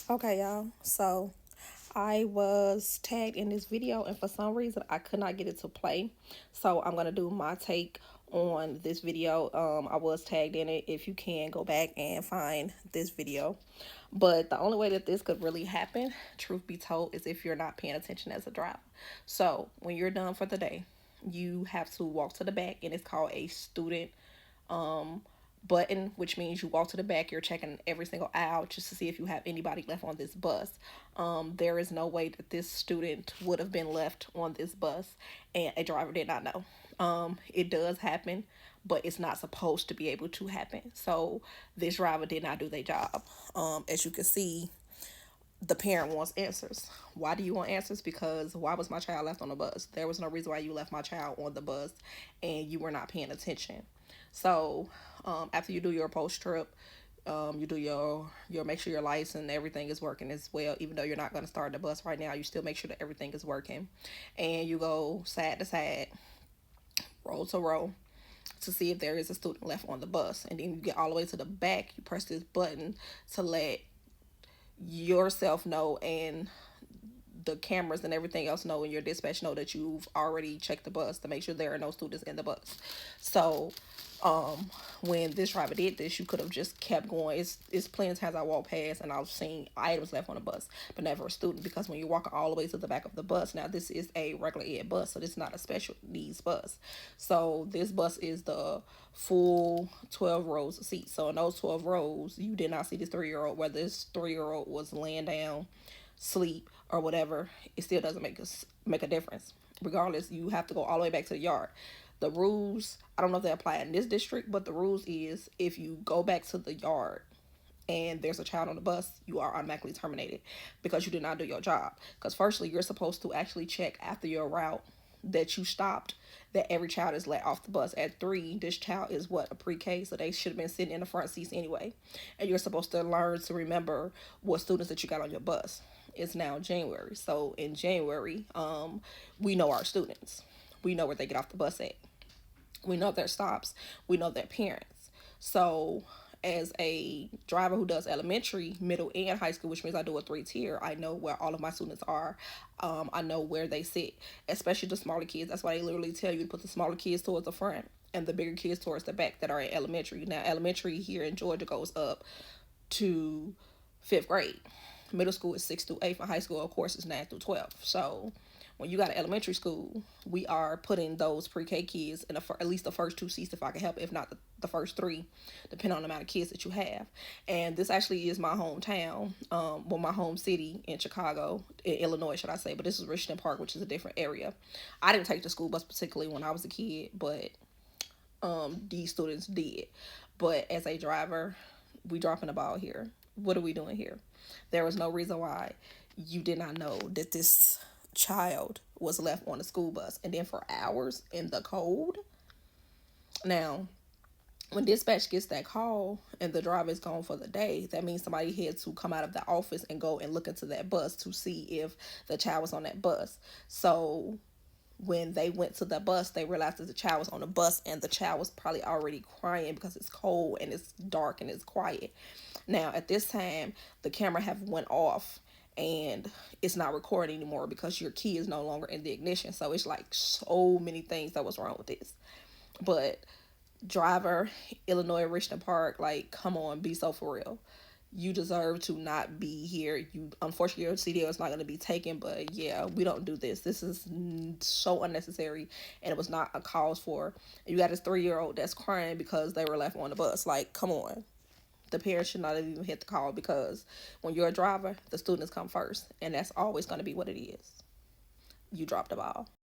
Okay, y'all. So I was tagged in this video, and for some reason, I could not get it to play. So I'm gonna do my take on this video. I was tagged in it. If you can go back and find this video, but the only way that this could really happen, truth be told, is if you're not paying attention as a driver. So when you're done for the day, you have to walk to the back, and it's called a student button, which means you walk to the back, you're checking every single aisle just to see if you have anybody left on this bus. There is no way that this student would have been left on this bus and a driver did not know. It does happen, but it's not supposed to be able to happen. So this driver did not do their job. As you can see, the parent wants answers. Why do you want answers? Because why was my child left on the bus? There was no reason why you left my child on the bus and you were not paying attention. So after you do your post trip, you do your make sure your lights and everything is working as well. Even though you're not going to start the bus right now, you still make sure that everything is working, and you go side to side, row to row, to see if there is a student left on the bus. And then you get all the way to the back, you press this button to let yourself know and the cameras and everything else know, and your dispatch know that you've already checked the bus to make sure there are no students in the bus. So when this driver did this, you could have just kept going. It's plenty of times I walk past and I've seen items left on the bus, but never a student, because when you're walking all the way to the back of the bus, now this is a regular ed bus, so this is not a special needs bus. So this bus is the full 12 rows of seats. So in those 12 rows, you did not see this 3-year-old. Whether this 3-year-old was laying down, sleep, or whatever, it still doesn't make a difference. Regardless, you have to go all the way back to the yard. The rules, I don't know if they apply in this district, but the rules is if you go back to the yard and there's a child on the bus, you are automatically terminated because you did not do your job. Because firstly, you're supposed to actually check after your route that you stopped that every child is let off the bus. At 3, this child is what, a pre-K, so they should have been sitting in the front seats anyway. And you're supposed to learn to remember what students that you got on your bus. It's now January, so in January, we know our students. We know where they get off the bus at. We know their stops. We know their parents. So as a driver who does elementary, middle, and high school, which means I do a 3-tier, I know where all of my students are. I know where they sit, especially the smaller kids. That's why they literally tell you to put the smaller kids towards the front and the bigger kids towards the back that are in elementary. Now, elementary here in Georgia goes up to 5th grade. Middle school is 6th through 8th, and high school, of course, is 9th through 12th. So when you got an elementary school, we are putting those pre-K kids in at least the first 2 seats if I can help, if not the first 3, depending on the amount of kids that you have. And this actually is my hometown, my home city in Chicago, in Illinois, should I say, but this is Richmond Park, which is a different area. I didn't take the school bus particularly when I was a kid, but these students did. But as a driver, we dropping the ball here. What are we doing here? There was no reason why you did not know that this child was left on the school bus, and then for hours in the cold. Now, when dispatch gets that call and the driver is gone for the day, that means somebody had to come out of the office and go and look into that bus to see if the child was on that bus. So when they went to the bus, they realized that the child was on the bus, and the child was probably already crying because it's cold and it's dark and it's quiet. Now, at this time, the camera have went off and it's not recording anymore because your key is no longer in the ignition. So it's like so many things that was wrong with this. But driver, Illinois, Richmond Park, like, come on, be so for real. You deserve to not be here. You, unfortunately, your CDL is not going to be taken, but yeah, we don't do this. This is so unnecessary, and it was not a cause for. You got this 3-year-old that's crying because they were left on the bus. Like, come on. The parents should not have even hit the call, because when you're a driver, the students come first, and that's always going to be what it is. You dropped the ball.